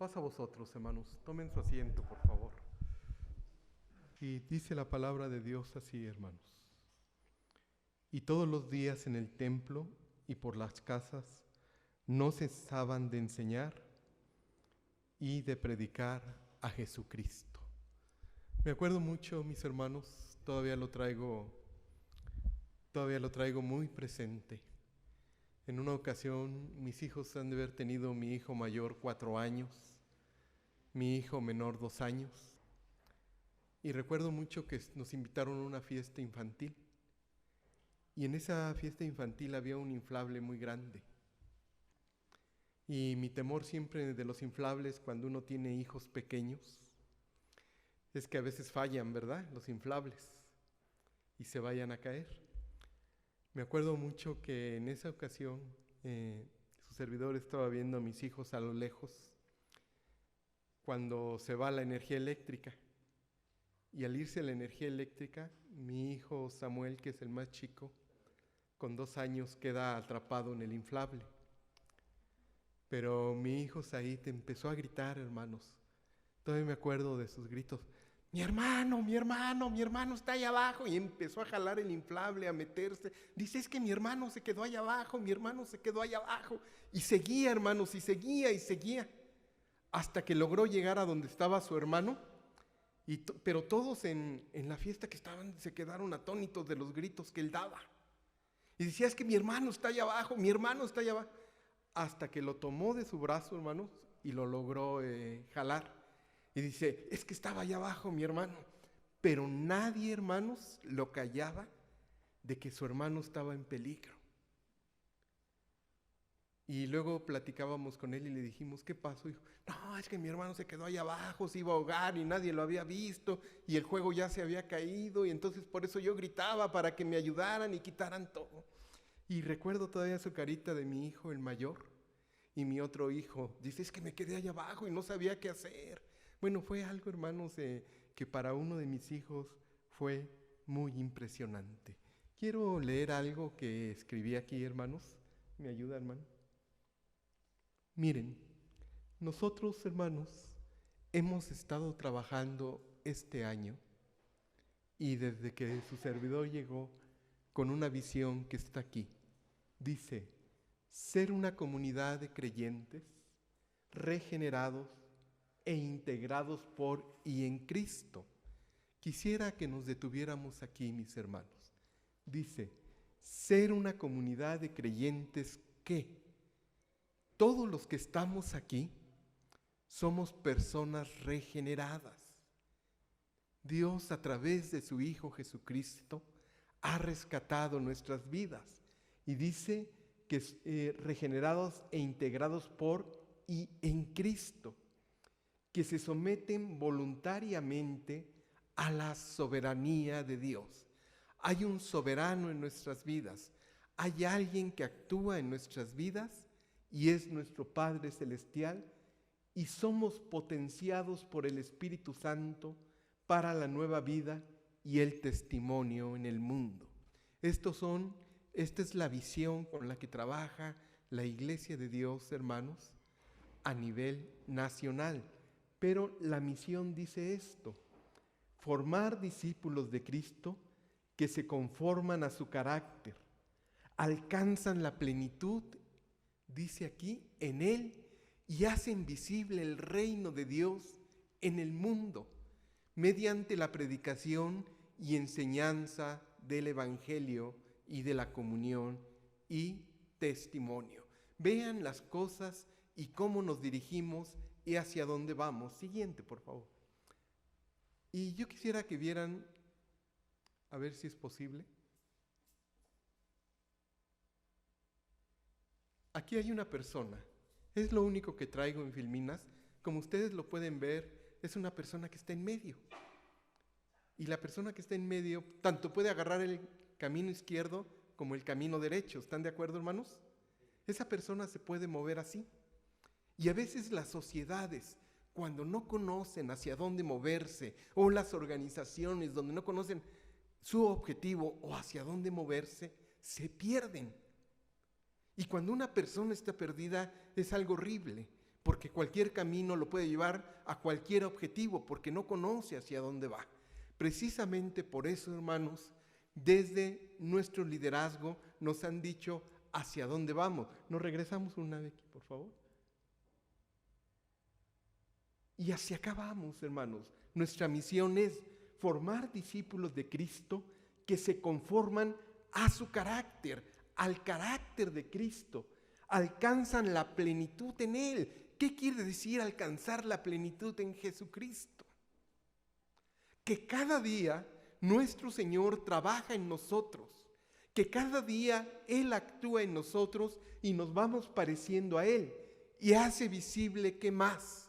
Pasa a vosotros, hermanos. Tomen su asiento, por favor. Y dice la palabra de Dios así, hermanos. Y todos los días en el templo y por las casas no cesaban de enseñar y de predicar a Jesucristo. Me acuerdo mucho, mis hermanos, todavía lo traigo muy presente. En una ocasión, mis hijos han de haber tenido mi hijo mayor 4 años, mi hijo menor 2 años. Y recuerdo mucho que nos invitaron a una fiesta infantil. Y en esa fiesta infantil había un inflable muy grande. Y mi temor siempre de los inflables cuando uno tiene hijos pequeños es que a veces fallan, ¿verdad? Los inflables y se vayan a caer. Me acuerdo mucho que en esa ocasión su servidor estaba viendo a mis hijos a lo lejos cuando se va la energía eléctrica. Y al irse la energía eléctrica, mi hijo Samuel, que es el más chico, con 2 años queda atrapado en el inflable. Pero mi hijo Said empezó a gritar, hermanos. Todavía me acuerdo de sus gritos. Mi hermano está allá abajo. Y empezó a jalar el inflable, a meterse. Dice, es que mi hermano se quedó allá abajo, Y seguía, hermanos, y seguía. Hasta que logró llegar a donde estaba su hermano. Pero todos en la fiesta que estaban se quedaron atónitos de los gritos que él daba. Y decía, es que mi hermano está allá abajo. Hasta que lo tomó de su brazo, hermanos, y lo logró jalar. Y dice, es que estaba allá abajo mi hermano. Pero nadie, hermanos, lo callaba de que su hermano estaba en peligro. Y luego platicábamos con él y le dijimos, ¿qué pasó? Dijo, no, es que mi hermano se quedó allá abajo, se iba a ahogar y nadie lo había visto y el juego ya se había caído y entonces por eso yo gritaba para que me ayudaran y quitaran todo. Y recuerdo todavía su carita de mi hijo, el mayor, y mi otro hijo. Dice, es que me quedé allá abajo y no sabía qué hacer. Bueno, fue algo, hermanos, que para uno de mis hijos fue muy impresionante. Quiero leer algo que escribí aquí, hermanos. ¿Me ayuda, hermano? Miren, nosotros, hermanos, hemos estado trabajando este año y desde que su servidor llegó con una visión que está aquí. Dice, ser una comunidad de creyentes regenerados e integrados por y en Cristo. Quisiera que nos detuviéramos aquí, mis hermanos. Dice, ser una comunidad de creyentes que todos los que estamos aquí somos personas regeneradas. Dios, a través de su Hijo Jesucristo, ha rescatado nuestras vidas. Y dice que regenerados e integrados por y en Cristo, que se someten voluntariamente a la soberanía de Dios. Hay un soberano en nuestras vidas. Hay alguien que actúa en nuestras vidas y es nuestro Padre Celestial, y somos potenciados por el Espíritu Santo para la nueva vida y el testimonio en el mundo. Esta es la visión con la que trabaja la Iglesia de Dios, hermanos, a nivel nacional. Pero la misión dice esto: formar discípulos de Cristo que se conforman a su carácter, alcanzan la plenitud, dice aquí, en Él, y hacen visible el reino de Dios en el mundo, mediante la predicación y enseñanza del Evangelio y de la comunión y testimonio. Vean las cosas y cómo nos dirigimos y hacia dónde vamos. Siguiente, por favor. Y yo quisiera que vieran, a ver si es posible. Aquí hay una persona. Es lo único que traigo en Filminas. Como ustedes lo pueden ver, es una persona que está en medio. Y la persona que está en medio tanto puede agarrar el camino izquierdo como el camino derecho. ¿Están de acuerdo, hermanos? Esa persona se puede mover así. Y a veces las sociedades, cuando no conocen hacia dónde moverse, o las organizaciones donde no conocen su objetivo o hacia dónde moverse, se pierden. Y cuando una persona está perdida es algo horrible, porque cualquier camino lo puede llevar a cualquier objetivo, porque no conoce hacia dónde va. Precisamente por eso, hermanos, desde nuestro liderazgo nos han dicho hacia dónde vamos. ¿Nos regresamos una vez aquí, por favor? Y hacia acá vamos, hermanos. Nuestra misión es formar discípulos de Cristo que se conforman a su carácter, al carácter de Cristo. Alcanzan la plenitud en Él. ¿Qué quiere decir alcanzar la plenitud en Jesucristo? Que cada día nuestro Señor trabaja en nosotros, que cada día Él actúa en nosotros y nos vamos pareciendo a Él y hace visible, ¿qué más?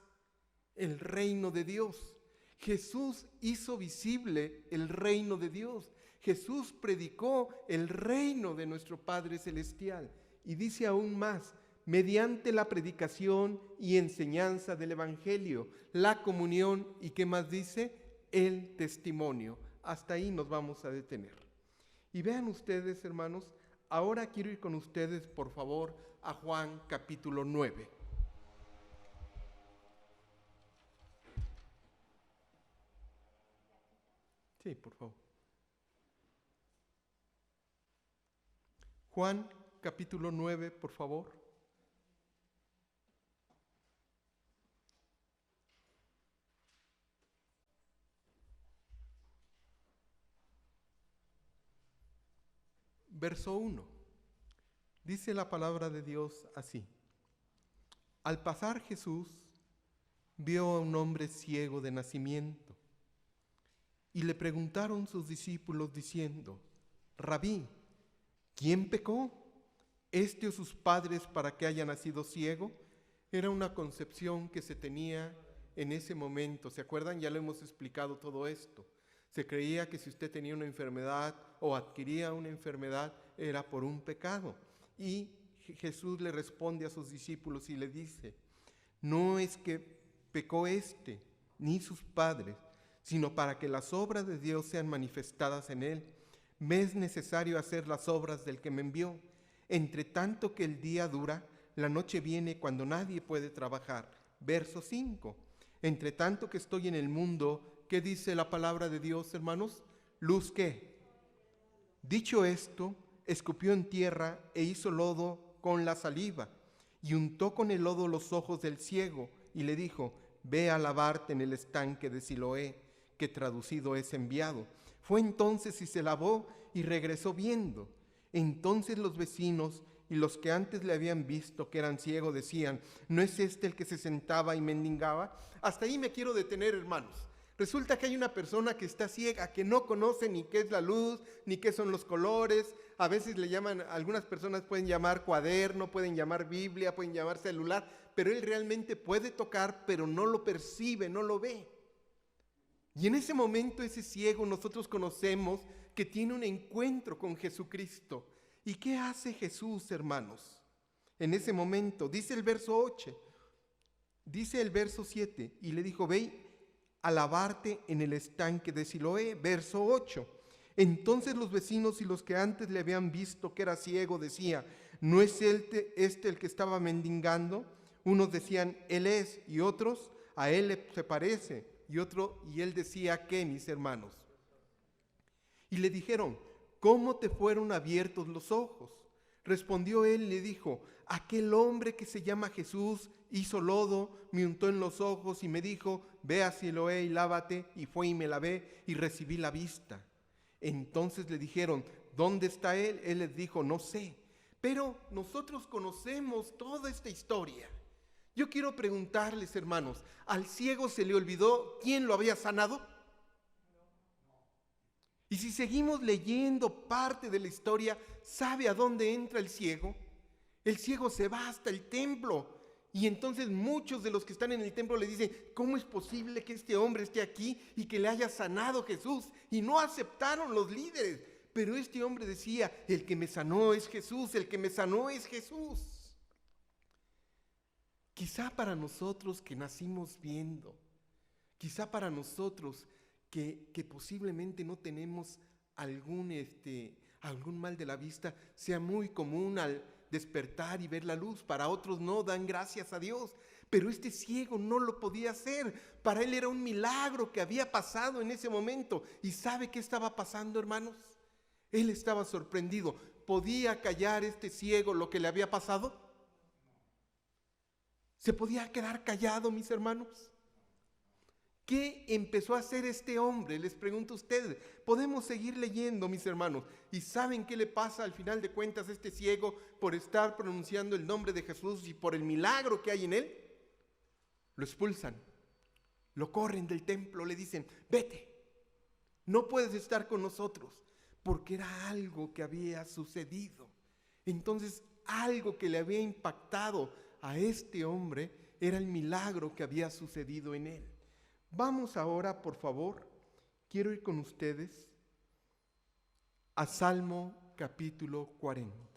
El reino de Dios. Jesús hizo visible el reino de Dios. Jesús predicó el reino de nuestro Padre Celestial. Y dice aún más, mediante la predicación y enseñanza del Evangelio, la comunión y ¿qué más dice? El testimonio. Hasta ahí nos vamos a detener. Y vean ustedes, hermanos, ahora quiero ir con ustedes, por favor, a Juan capítulo 9. Sí, por favor. Juan capítulo 9, por favor. Verso 1. Dice la palabra de Dios así. Al pasar Jesús vio a un hombre ciego de nacimiento y le preguntaron sus discípulos diciendo, Rabí, ¿quién pecó? ¿Este o sus padres para que haya nacido ciego? Era una concepción que se tenía en ese momento. ¿Se acuerdan? Ya lo hemos explicado todo esto. Se creía que si usted tenía una enfermedad o adquiría una enfermedad era por un pecado. Y Jesús le responde a sus discípulos y le dice, no es que pecó este ni sus padres, sino para que las obras de Dios sean manifestadas en él. Me es necesario hacer las obras del que me envió. Entre tanto que el día dura, la noche viene cuando nadie puede trabajar. Verso 5. Entre tanto que estoy en el mundo, ¿qué dice la palabra de Dios, hermanos? Luz, ¿qué? Dicho esto, escupió en tierra e hizo lodo con la saliva, y untó con el lodo los ojos del ciego, y le dijo, ve a lavarte en el estanque de Siloé, que traducido es enviado. Fue entonces y se lavó y regresó viendo. Entonces los vecinos y los que antes le habían visto que eran ciegos decían, ¿no es este el que se sentaba y mendigaba? Hasta ahí me quiero detener, hermanos. Resulta que hay una persona que está ciega, que no conoce ni qué es la luz, ni qué son los colores. A veces le llaman, algunas personas pueden llamar cuaderno, pueden llamar Biblia, pueden llamar celular, pero él realmente puede tocar, pero no lo percibe, no lo ve. Y en ese momento ese ciego nosotros conocemos que tiene un encuentro con Jesucristo. ¿Y qué hace Jesús, hermanos? En ese momento, dice el verso 8, dice el verso 7, y le dijo, ve a lavarte en el estanque de Siloé, verso 8. Entonces los vecinos y los que antes le habían visto que era ciego decían, ¿no es este el que estaba mendigando? Unos decían, él es, y otros, a él se parece, y él decía, ¿qué, mis hermanos? Y le dijeron, ¿cómo te fueron abiertos los ojos? Respondió él y le dijo, aquel hombre que se llama Jesús hizo lodo, me untó en los ojos y me dijo, ve a Siloé y lávate, y fue y me lavé y recibí la vista. Entonces le dijeron, ¿dónde está él? Él les dijo, no sé. Pero nosotros conocemos toda esta historia. Yo quiero preguntarles, hermanos, ¿al ciego se le olvidó quién lo había sanado? Y si seguimos leyendo parte de la historia, ¿sabe a dónde entra el ciego? El ciego se va hasta el templo. Y entonces muchos de los que están en el templo le dicen, ¿cómo es posible que este hombre esté aquí y que le haya sanado Jesús? Y no aceptaron los líderes. Pero este hombre decía, el que me sanó es Jesús, el que me sanó es Jesús. Quizá para nosotros que nacimos viendo, quizá para nosotros que posiblemente no tenemos algún mal de la vista, sea muy común al despertar y ver la luz. Para otros no, dan gracias a Dios. Pero este ciego no lo podía hacer. Para él era un milagro que había pasado en ese momento. ¿Y sabe qué estaba pasando, hermanos? Él estaba sorprendido. ¿Podía callar este ciego lo que le había pasado? ¿Se podía quedar callado, mis hermanos? ¿Qué empezó a hacer este hombre? Les pregunto a ustedes. Podemos seguir leyendo, mis hermanos. ¿Y saben qué le pasa al final de cuentas a este ciego por estar pronunciando el nombre de Jesús y por el milagro que hay en él? Lo expulsan, lo corren del templo, le dicen, vete, no puedes estar con nosotros, porque era algo que había sucedido. Entonces, algo que le había impactado a este hombre era el milagro que había sucedido en él. Vamos ahora, por favor, quiero ir con ustedes a Salmo capítulo 40.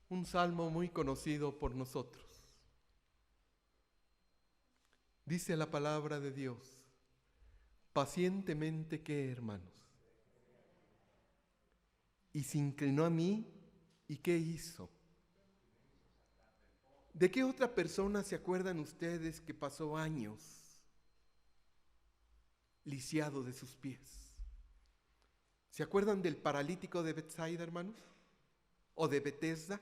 Un salmo muy conocido por nosotros. Dice la palabra de Dios, pacientemente ¿qué, hermanos? Y se inclinó a mí, ¿y qué hizo? ¿De qué otra persona se acuerdan ustedes que pasó años lisiado de sus pies? ¿Se acuerdan del paralítico de Betsaida, hermanos? ¿O de Betesda?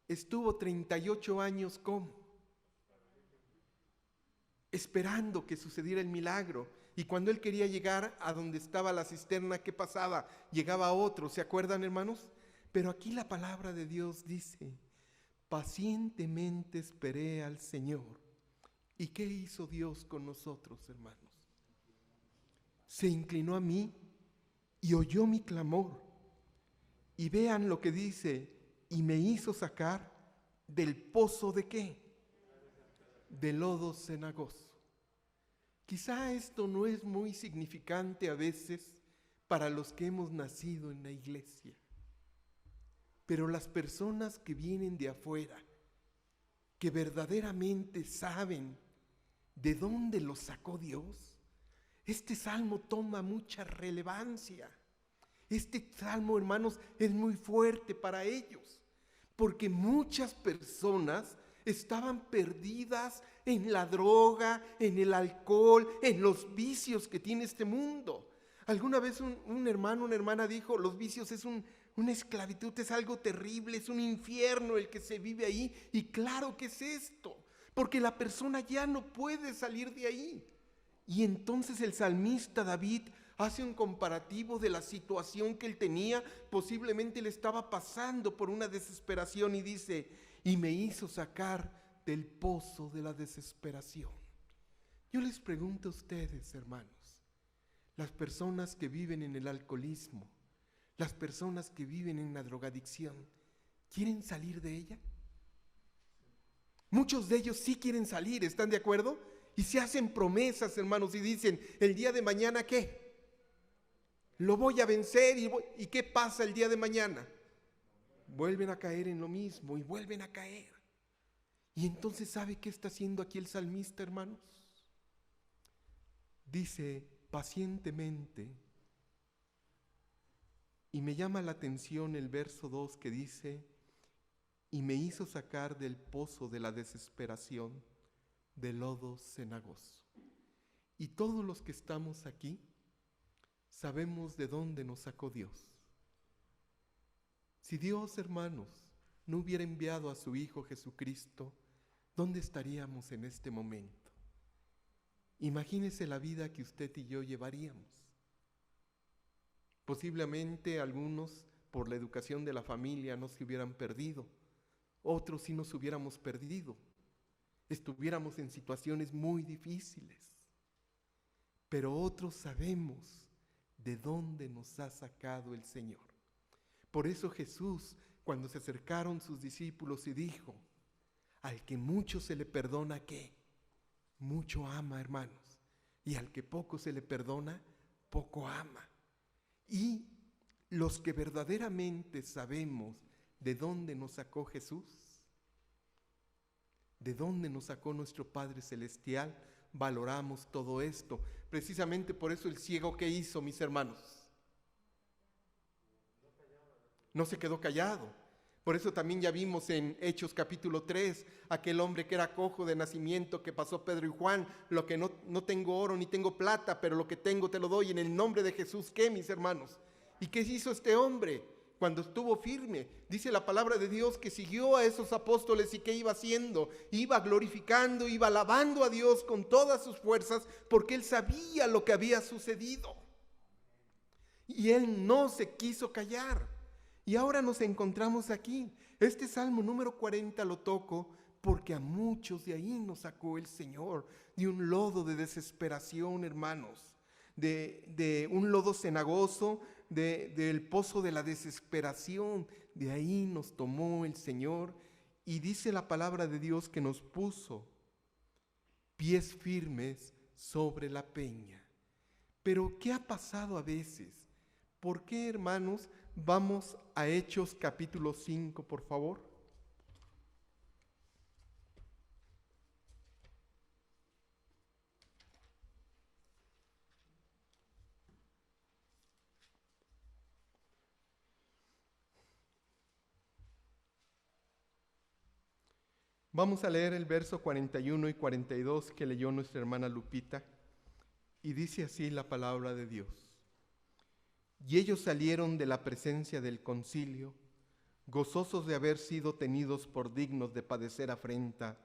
Estuvo 38 años ¿cómo? Esperando que sucediera el milagro. Y cuando él quería llegar a donde estaba la cisterna, ¿qué pasaba? Llegaba otro, ¿se acuerdan, hermanos? Pero aquí la palabra de Dios dice, pacientemente esperé al Señor. ¿Y qué hizo Dios con nosotros, hermanos? Se inclinó a mí y oyó mi clamor. Y vean lo que dice, y me hizo sacar del pozo ¿de qué? De lodo cenagoso. Quizá esto no es muy significante a veces para los que hemos nacido en la iglesia, pero las personas que vienen de afuera, que verdaderamente saben de dónde los sacó Dios, este salmo toma mucha relevancia. Este salmo, hermanos, es muy fuerte para ellos, porque muchas personas estaban perdidas en la droga, en el alcohol, en los vicios que tiene este mundo. Alguna vez un hermano, una hermana dijo, los vicios es una esclavitud, es algo terrible, es un infierno el que se vive ahí. Y claro que es esto, porque la persona ya no puede salir de ahí. Y entonces el salmista David hace un comparativo de la situación que él tenía. Posiblemente le estaba pasando por una desesperación y dice, y me hizo sacar del pozo de la desesperación. Yo les pregunto a ustedes, hermanos, las personas que viven en el alcoholismo, las personas que viven en la drogadicción, ¿quieren salir de ella? Muchos de ellos sí quieren salir, ¿están de acuerdo? Y se hacen promesas, hermanos, y dicen, el día de mañana, ¿qué? Lo voy a vencer. ¿Y qué pasa el día de mañana? Vuelven a caer en lo mismo y vuelven a caer. Y entonces, ¿sabe qué está haciendo aquí el salmista, hermanos? Dice, pacientemente, y me llama la atención el verso 2 que dice, y me hizo sacar del pozo de la desesperación, del lodo cenagoso. Y todos los que estamos aquí sabemos de dónde nos sacó Dios. Si Dios, hermanos, no hubiera enviado a su Hijo Jesucristo, ¿dónde estaríamos en este momento? Imagínese la vida que usted y yo llevaríamos. Posiblemente algunos por la educación de la familia no se hubieran perdido, otros sí nos hubiéramos perdido, estuviéramos en situaciones muy difíciles, pero otros sabemos de dónde nos ha sacado el Señor. Por eso Jesús, cuando se acercaron sus discípulos y dijo, al que mucho se le perdona, ¿qué? Mucho ama, hermanos. Y al que poco se le perdona, poco ama. Y los que verdaderamente sabemos de dónde nos sacó Jesús, de dónde nos sacó nuestro Padre Celestial, valoramos todo esto. Precisamente por eso el ciego, ¿qué hizo, mis hermanos? No se quedó callado. Por eso también ya vimos en Hechos capítulo 3, aquel hombre que era cojo de nacimiento, que pasó Pedro y Juan, lo que no tengo oro ni tengo plata, pero lo que tengo te lo doy en el nombre de Jesús. ¿Qué, mis hermanos? ¿Y qué hizo este hombre cuando estuvo firme? Dice la palabra de Dios que siguió a esos apóstoles. ¿Y qué iba haciendo? Iba glorificando, iba alabando a Dios con todas sus fuerzas, porque él sabía lo que había sucedido. Y él no se quiso callar. Y ahora nos encontramos aquí. Este Salmo número 40 lo toco porque a muchos de ahí nos sacó el Señor, de un lodo de desesperación, hermanos, de un lodo cenagoso, del pozo de la desesperación. De ahí nos tomó el Señor, y dice la palabra de Dios que nos puso pies firmes sobre la peña. Pero ¿qué ha pasado a veces? ¿Por qué, hermanos? Vamos a Hechos capítulo 5, por favor. Vamos a leer el verso 41 y 42 que leyó nuestra hermana Lupita, y dice así la palabra de Dios. Y ellos salieron de la presencia del concilio, gozosos de haber sido tenidos por dignos de padecer afrenta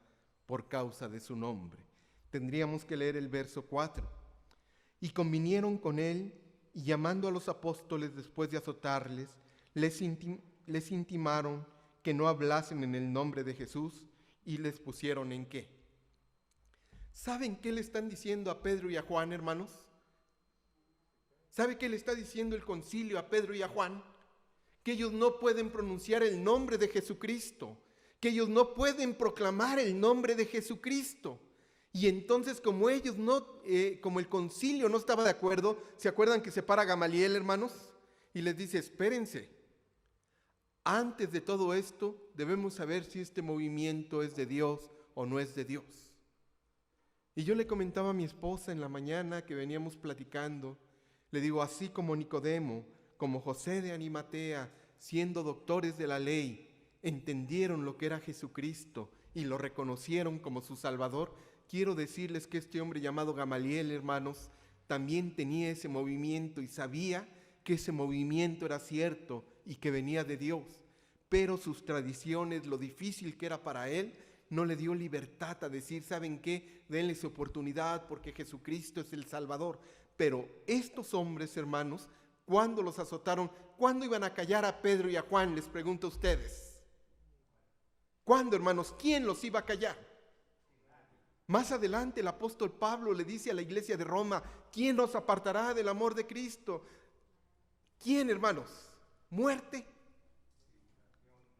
por causa de su nombre. Tendríamos que leer el verso 4. Y convinieron con él, y llamando a los apóstoles después de azotarles, les intimaron que no hablasen en el nombre de Jesús, y les pusieron ¿en qué? ¿Saben qué le están diciendo a Pedro y a Juan, hermanos? ¿Sabe qué le está diciendo el concilio a Pedro y a Juan? Que ellos no pueden pronunciar el nombre de Jesucristo, que ellos no pueden proclamar el nombre de Jesucristo. Y entonces, como ellos como el concilio no estaba de acuerdo, ¿se acuerdan que se para Gamaliel, hermanos? Y les dice, espérense, antes de todo esto debemos saber si este movimiento es de Dios o no es de Dios. Y yo le comentaba a mi esposa en la mañana que veníamos platicando, le digo, así como Nicodemo, como José de Arimatea, siendo doctores de la ley, entendieron lo que era Jesucristo y lo reconocieron como su Salvador, quiero decirles que este hombre llamado Gamaliel, hermanos, también tenía ese movimiento y sabía que ese movimiento era cierto y que venía de Dios, pero sus tradiciones, lo difícil que era para él, no le dio libertad a decir, ¿saben qué? Denles oportunidad porque Jesucristo es el Salvador. Pero estos hombres, hermanos, ¿cuándo los azotaron? ¿Cuándo iban a callar a Pedro y a Juan? Les pregunto a ustedes. ¿Cuándo, hermanos? ¿Quién los iba a callar? Más adelante el apóstol Pablo le dice a la iglesia de Roma, ¿quién nos apartará del amor de Cristo? ¿Quién, hermanos? ¿Muerte?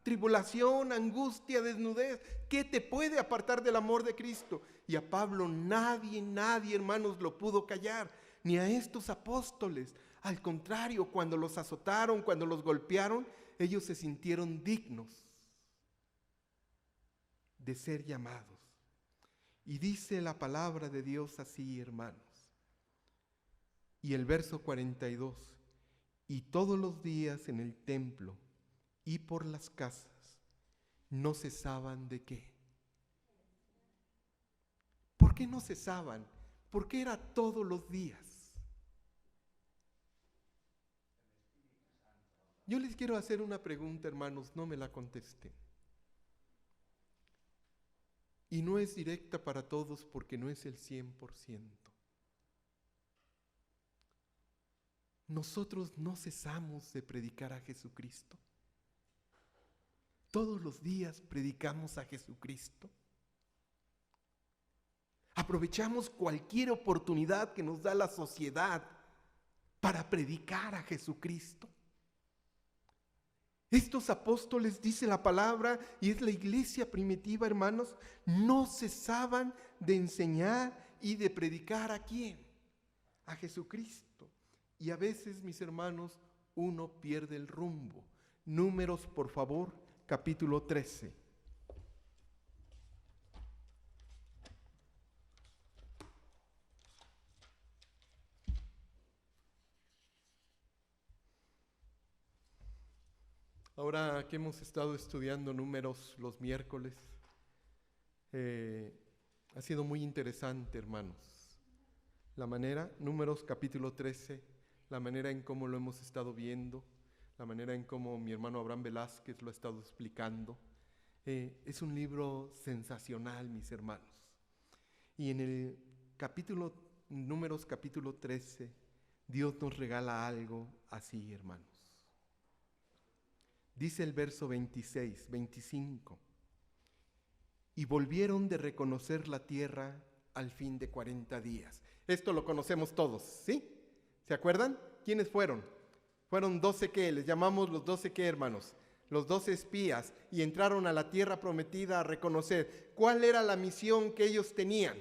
Tribulación, angustia, desnudez. ¿Qué te puede apartar del amor de Cristo? Y a Pablo nadie, hermanos, lo pudo callar, ni a estos apóstoles. Al contrario, cuando los azotaron, cuando los golpearon, ellos se sintieron dignos de ser llamados. Y dice la palabra de Dios así, hermanos. Y el verso 42, y todos los días en el templo y por las casas no cesaban de qué. ¿Por qué no cesaban? Porque era todos los días. Yo les quiero hacer una pregunta, hermanos, no me la contesten. Y no es directa para todos porque no es el 100%. Nosotros no cesamos de predicar a Jesucristo. Todos los días predicamos a Jesucristo. Aprovechamos cualquier oportunidad que nos da la sociedad para predicar a Jesucristo. Estos apóstoles, dice la palabra, y es la iglesia primitiva, hermanos, no cesaban de enseñar y de predicar ¿a quién? A Jesucristo. Y a veces, mis hermanos, uno pierde el rumbo. Números, por favor, capítulo 13. Ahora que hemos estado estudiando números los miércoles, ha sido muy interesante, hermanos. La manera, números capítulo 13, la manera en cómo lo hemos estado viendo, la manera en cómo mi hermano Abraham Velázquez lo ha estado explicando. Es un libro sensacional, mis hermanos. Y en el capítulo, números capítulo 13, Dios nos regala algo así, hermanos. Dice el verso 26, 25. Y volvieron de reconocer la tierra al fin de 40 días. Esto lo conocemos todos, ¿sí? ¿Se acuerdan? ¿Quiénes fueron? Fueron 12 ¿qué? Les llamamos los 12 ¿qué, hermanos? Los 12 espías, y entraron a la tierra prometida a reconocer. ¿Cuál era la misión que ellos tenían?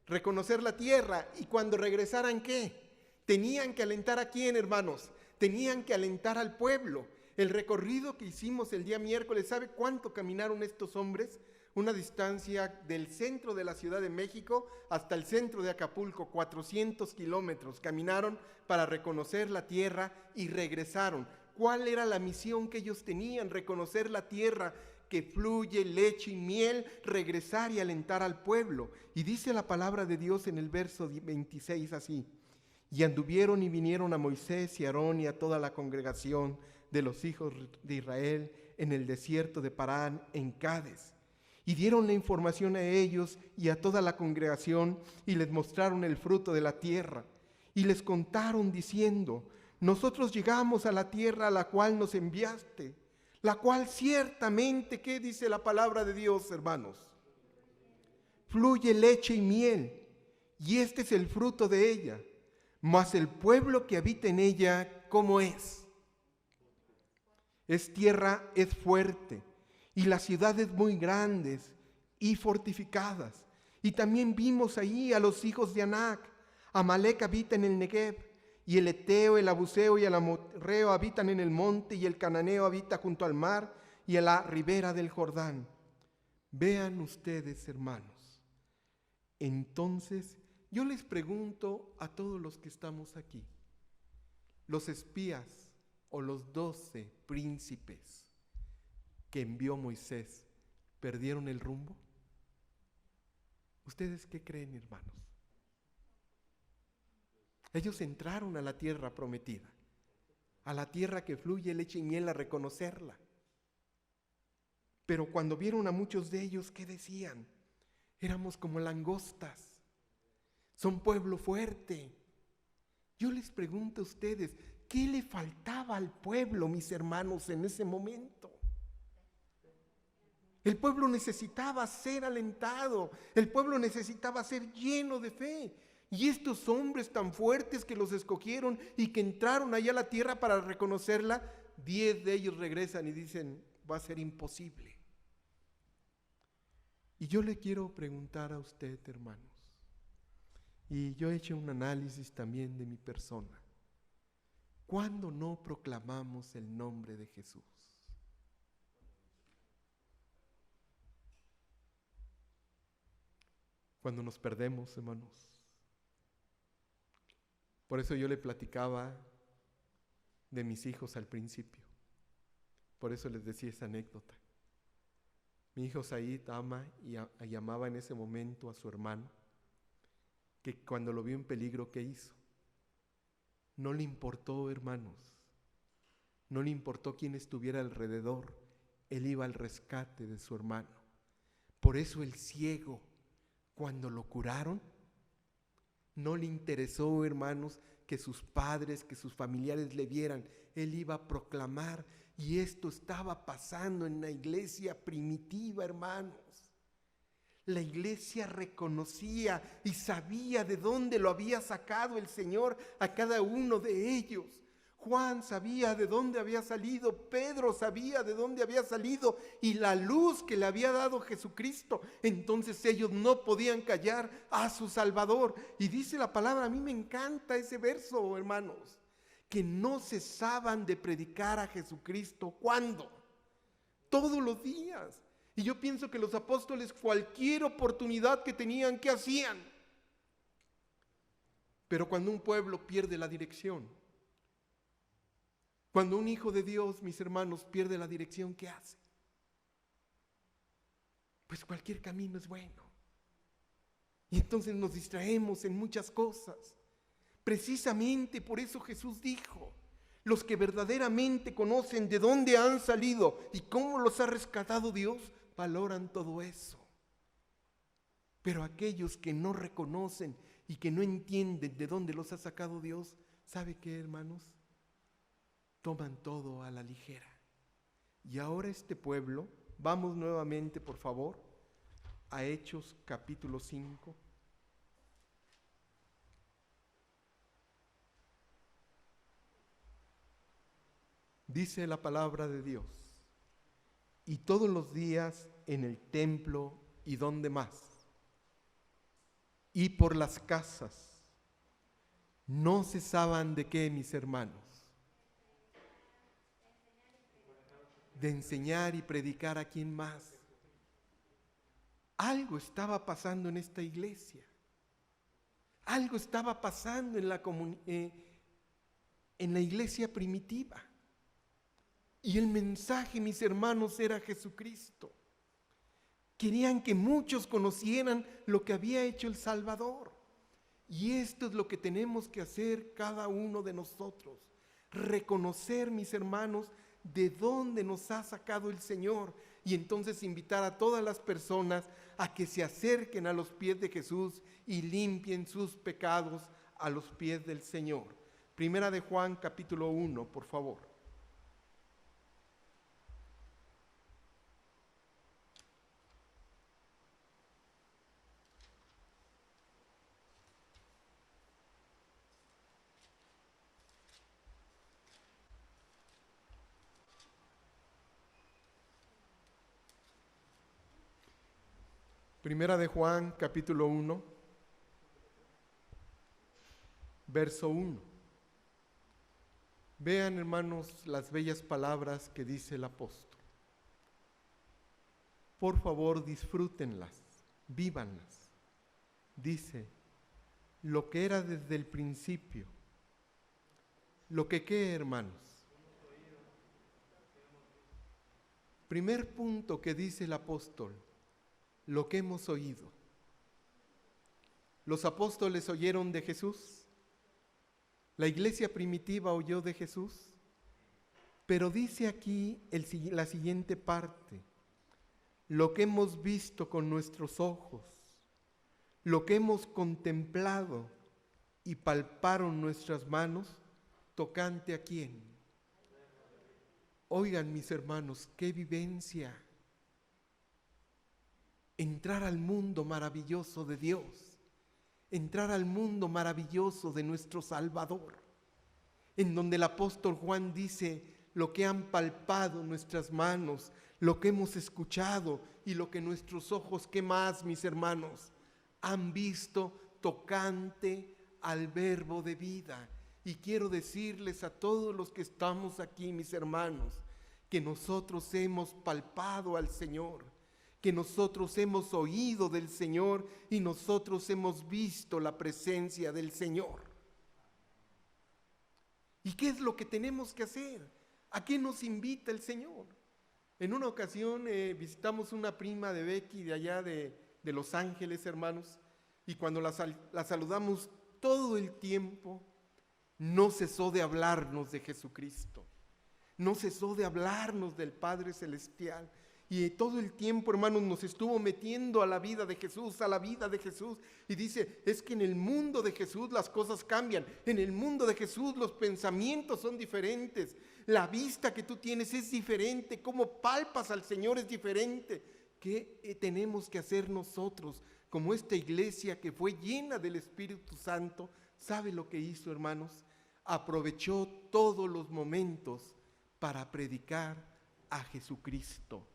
Reconocer la tierra. ¿Y cuando regresaran qué? Tenían que alentar ¿a quién, hermanos? Tenían que alentar al pueblo. El recorrido que hicimos el día miércoles, ¿sabe cuánto caminaron estos hombres? Una distancia del centro de la Ciudad de México hasta el centro de Acapulco, 400 kilómetros. Caminaron para reconocer la tierra y regresaron. ¿Cuál era la misión que ellos tenían? Reconocer la tierra que fluye leche y miel, regresar y alentar al pueblo. Y dice la palabra de Dios en el verso 26 así. Y anduvieron y vinieron a Moisés y a Aarón y a toda la congregación de los hijos de Israel en el desierto de Parán, en Cades. Y dieron la información a ellos y a toda la congregación y les mostraron el fruto de la tierra. Y les contaron diciendo, nosotros llegamos a la tierra a la cual nos enviaste, la cual ciertamente, ¿qué dice la palabra de Dios, hermanos? Fluye leche y miel, y este es el fruto de ella. Mas el pueblo que habita en ella, ¿cómo es? Es tierra, es fuerte, y las ciudades muy grandes y fortificadas. Y también vimos ahí a los hijos de Anac. Amalec habita en el Negev, y el Eteo, el Abuseo y el Amorreo habitan en el monte, y el Cananeo habita junto al mar y a la ribera del Jordán. Vean ustedes, hermanos. Entonces, yo les pregunto a todos los que estamos aquí, los espías o los 12 príncipes que envió Moisés, ¿perdieron el rumbo? ¿Ustedes qué creen, hermanos? Ellos entraron a la tierra prometida, a la tierra que fluye leche y miel, a reconocerla. Pero cuando vieron a muchos de ellos, ¿qué decían? Éramos como langostas. Son pueblo fuerte. Yo les pregunto a ustedes, ¿qué le faltaba al pueblo, mis hermanos, en ese momento? El pueblo necesitaba ser alentado, el pueblo necesitaba ser lleno de fe. Y estos hombres tan fuertes que los escogieron y que entraron allá a la tierra para reconocerla, 10 de ellos regresan y dicen, va a ser imposible. Y yo le quiero preguntar a usted, hermanos, y yo he hecho un análisis también de mi persona. ¿Cuándo no proclamamos el nombre de Jesús? Cuando nos perdemos, hermanos. Por eso yo le platicaba de mis hijos al principio. Por eso les decía esa anécdota. Mi hijo Said ama y amaba en ese momento a su hermano, que cuando lo vio en peligro, ¿qué hizo? No le importó, hermanos, no le importó quién estuviera alrededor, él iba al rescate de su hermano. Por eso el ciego, cuando lo curaron, no le interesó, hermanos, que sus padres, que sus familiares le vieran, él iba a proclamar, y esto estaba pasando en la iglesia primitiva, hermanos. La iglesia reconocía y sabía de dónde lo había sacado el Señor a cada uno de ellos. Juan sabía de dónde había salido, Pedro sabía de dónde había salido y la luz que le había dado Jesucristo. Entonces ellos no podían callar a su Salvador. Y dice la palabra, a mí me encanta ese verso, hermanos, que no cesaban de predicar a Jesucristo. ¿Cuándo? Todos los días. Y yo pienso que los apóstoles, cualquier oportunidad que tenían, ¿qué hacían? Pero cuando un pueblo pierde la dirección, cuando un hijo de Dios, mis hermanos, pierde la dirección, ¿qué hace? Pues cualquier camino es bueno. Y entonces nos distraemos en muchas cosas. Precisamente por eso Jesús dijo: los que verdaderamente conocen de dónde han salido y cómo los ha rescatado Dios, valoran todo eso. Pero aquellos que no reconocen y que no entienden de dónde los ha sacado Dios, ¿sabe qué, hermanos? Toman todo a la ligera. Y ahora este pueblo, vamos nuevamente, por favor, a Hechos capítulo 5. Dice la palabra de Dios: y todos los días en el templo y donde más, y por las casas, no cesaban de qué, mis hermanos, de enseñar y predicar. ¿A quién más? Algo estaba pasando en esta iglesia. Algo estaba pasando en la iglesia primitiva. Y el mensaje, mis hermanos, era Jesucristo. Querían que muchos conocieran lo que había hecho el Salvador. Y esto es lo que tenemos que hacer cada uno de nosotros. Reconocer, mis hermanos, de dónde nos ha sacado el Señor. Y entonces invitar a todas las personas a que se acerquen a los pies de Jesús y limpien sus pecados a los pies del Señor. Primera de Juan capítulo 1, por favor. Primera de Juan, capítulo 1, verso 1. Vean, hermanos, las bellas palabras que dice el apóstol. Por favor, disfrútenlas, vívanlas. Dice: lo que era desde el principio. ¿Lo que qué, hermanos? Primer punto que dice el apóstol: lo que hemos oído. Los apóstoles oyeron de Jesús. La iglesia primitiva oyó de Jesús. Pero dice aquí la siguiente parte: lo que hemos visto con nuestros ojos, lo que hemos contemplado y palparon nuestras manos, tocante a quién. Oigan, mis hermanos, qué vivencia. Entrar al mundo maravilloso de Dios, entrar al mundo maravilloso de nuestro Salvador, en donde el apóstol Juan dice: lo que han palpado nuestras manos, lo que hemos escuchado y lo que nuestros ojos, ¿qué más, mis hermanos?, han visto tocante al verbo de vida. Y quiero decirles a todos los que estamos aquí, mis hermanos, que nosotros hemos palpado al Señor, que nosotros hemos oído del Señor y nosotros hemos visto la presencia del Señor. ¿Y qué es lo que tenemos que hacer? ¿A qué nos invita el Señor? En una ocasión visitamos una prima de Becky de allá de Los Ángeles, hermanos, y cuando la saludamos, todo el tiempo no cesó de hablarnos de Jesucristo, no cesó de hablarnos del Padre Celestial. Y todo el tiempo, hermanos, nos estuvo metiendo a la vida de Jesús, a la vida de Jesús. Y dice: es que en el mundo de Jesús las cosas cambian. En el mundo de Jesús los pensamientos son diferentes. La vista que tú tienes es diferente. Cómo palpas al Señor es diferente. ¿Qué tenemos que hacer nosotros? Como esta iglesia que fue llena del Espíritu Santo, ¿sabe lo que hizo, hermanos? Aprovechó todos los momentos para predicar a Jesucristo.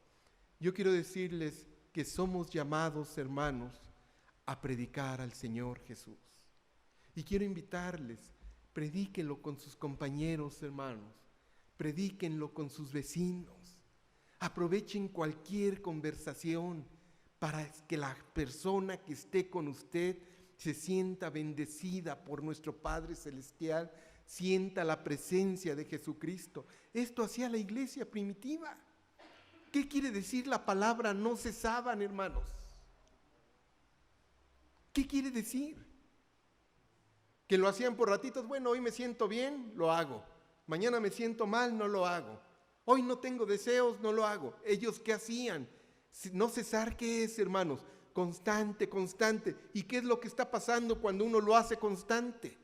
Yo quiero decirles que somos llamados, hermanos, a predicar al Señor Jesús. Y quiero invitarles predíquenlo con sus compañeros, hermanos. Predíquenlo con sus vecinos. Aprovechen cualquier conversación para que la persona que esté con usted se sienta bendecida por nuestro Padre Celestial, sienta la presencia de Jesucristo. Esto hacía la iglesia primitiva. ¿Qué quiere decir la palabra no cesaban, hermanos? ¿Qué quiere decir? Que lo hacían por ratitos. Bueno, hoy me siento bien, lo hago. Mañana me siento mal, no lo hago. Hoy no tengo deseos, no lo hago. ¿Ellos qué hacían? No cesar, ¿qué es, hermanos? Constante, constante. ¿Y qué es lo que está pasando cuando uno lo hace constante?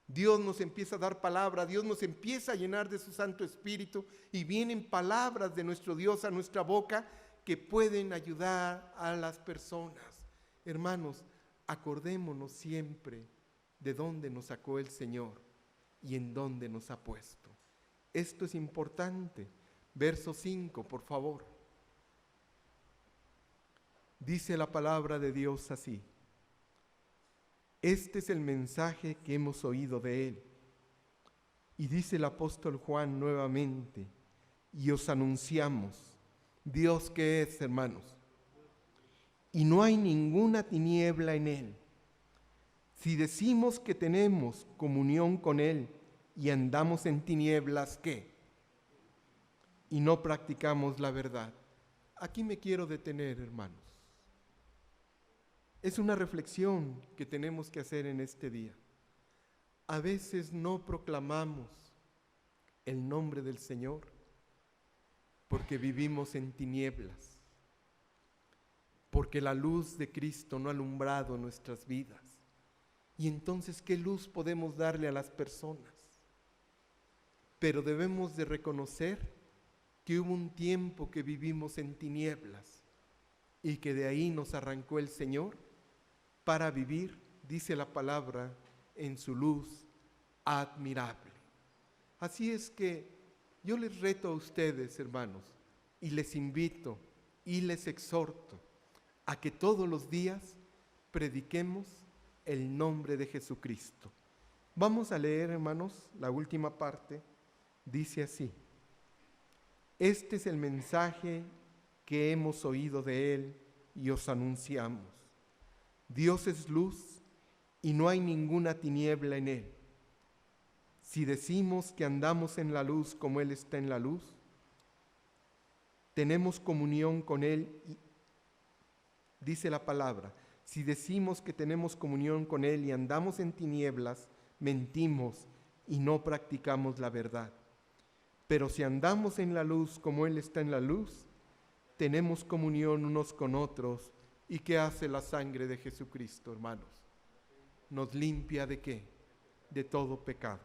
Dios nos empieza a dar palabra, Dios nos empieza a llenar de su Santo Espíritu y vienen palabras de nuestro Dios a nuestra boca que pueden ayudar a las personas. Hermanos, acordémonos siempre de dónde nos sacó el Señor y en dónde nos ha puesto. Esto es importante. Verso 5, por favor. Dice la palabra de Dios así: este es el mensaje que hemos oído de Él. Y dice el apóstol Juan nuevamente: y os anunciamos. ¿Dios qué es, hermanos? Y no hay ninguna tiniebla en Él. Si decimos que tenemos comunión con Él y andamos en tinieblas, ¿qué? Y no practicamos la verdad. Aquí me quiero detener, hermanos. Es una reflexión que tenemos que hacer en este día. A veces no proclamamos el nombre del Señor porque vivimos en tinieblas, porque la luz de Cristo no ha alumbrado nuestras vidas. Y entonces, ¿qué luz podemos darle a las personas? Pero debemos de reconocer que hubo un tiempo que vivimos en tinieblas y que de ahí nos arrancó el Señor para vivir, dice la palabra, en su luz admirable. Así es que yo les reto a ustedes, hermanos, y les invito y les exhorto a que todos los días prediquemos el nombre de Jesucristo. Vamos a leer, hermanos, la última parte. Dice así: este es el mensaje que hemos oído de Él y os anunciamos. Dios es luz y no hay ninguna tiniebla en Él. Si decimos que andamos en la luz como Él está en la luz, tenemos comunión con Él. Dice la palabra: si decimos que tenemos comunión con Él y andamos en tinieblas, mentimos y no practicamos la verdad. Pero si andamos en la luz como Él está en la luz, tenemos comunión unos con otros. ¿Y qué hace la sangre de Jesucristo, hermanos? ¿Nos limpia de qué? De todo pecado.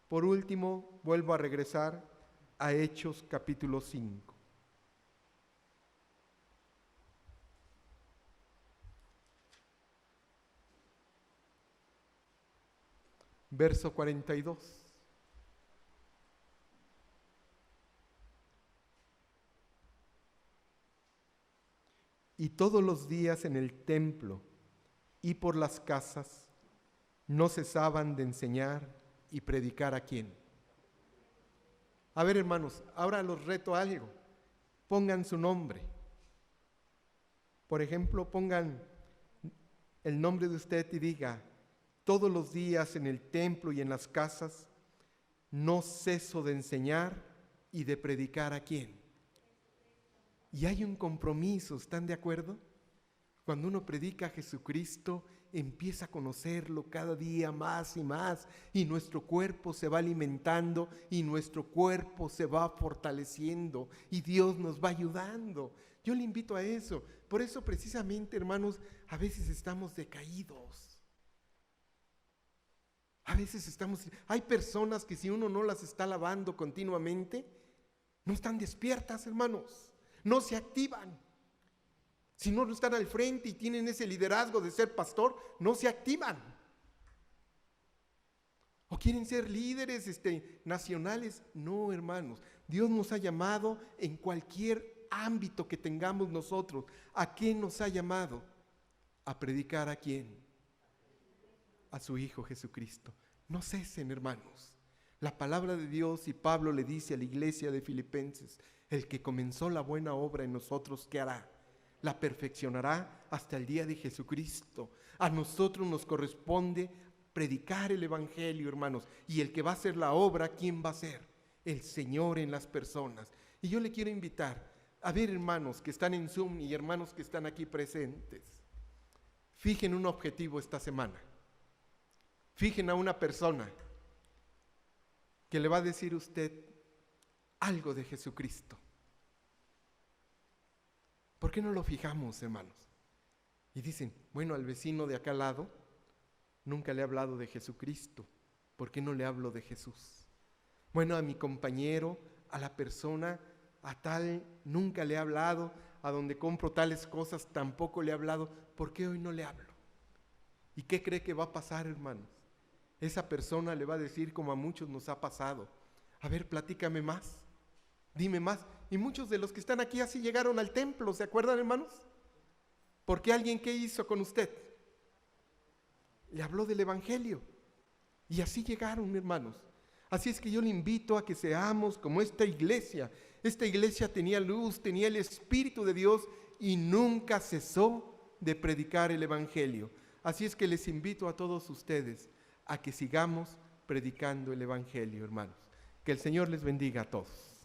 Por último, vuelvo a regresar a Hechos capítulo 5. Verso 42. Y todos los días en el templo y por las casas no cesaban de enseñar y predicar ¿a quién? A ver, hermanos, ahora los reto a algo. Pongan su nombre. Por ejemplo, pongan el nombre de usted y diga: todos los días en el templo y en las casas no ceso de enseñar y de predicar ¿a quién? Y hay un compromiso, ¿están de acuerdo? Cuando uno predica a Jesucristo, empieza a conocerlo cada día más y nuestro cuerpo se va alimentando y nuestro cuerpo se va fortaleciendo y Dios nos va ayudando. Yo le invito a eso. Por eso precisamente, hermanos, a veces estamos decaídos. A veces hay personas que si uno no las está lavando continuamente, no están despiertas, hermanos. No se activan. Si no están al frente y tienen ese liderazgo de ser pastor, no se activan. ¿O quieren ser líderes nacionales? No, hermanos. Dios nos ha llamado en cualquier ámbito que tengamos nosotros. ¿A qué nos ha llamado? A predicar ¿a quién? A su Hijo Jesucristo. No cesen, hermanos. La palabra de Dios, y Pablo le dice a la iglesia de Filipenses, el que comenzó la buena obra en nosotros, ¿qué hará? La perfeccionará hasta el día de Jesucristo. A nosotros nos corresponde predicar el evangelio, hermanos. Y el que va a hacer la obra, ¿quién va a ser? El Señor en las personas. Y yo le quiero invitar a ver, hermanos que están en Zoom y hermanos que están aquí presentes. Fijen un objetivo esta semana. Fijen a una persona que le va a decir usted algo de Jesucristo. ¿Por qué no lo fijamos, hermanos? Y dicen, bueno, al vecino de acá al lado nunca le he hablado de Jesucristo. ¿Por qué no le hablo de Jesús? Bueno, a mi compañero, a la persona, a tal, nunca le he hablado. A donde compro tales cosas tampoco le he hablado. ¿Por qué hoy no le hablo? ¿Y qué cree que va a pasar, hermanos? Esa persona le va a decir, como a muchos nos ha pasado, a ver, platícame más, dime más. Y muchos de los que están aquí así llegaron al templo, ¿se acuerdan, hermanos? Porque alguien, ¿qué hizo con usted? Le habló del evangelio. Y así llegaron, hermanos. Así es que yo le invito a que seamos como esta iglesia. Esta iglesia tenía luz, tenía el Espíritu de Dios y nunca cesó de predicar el evangelio. Así es que les invito a todos ustedes a que sigamos predicando el evangelio, hermanos. Que el Señor les bendiga a todos.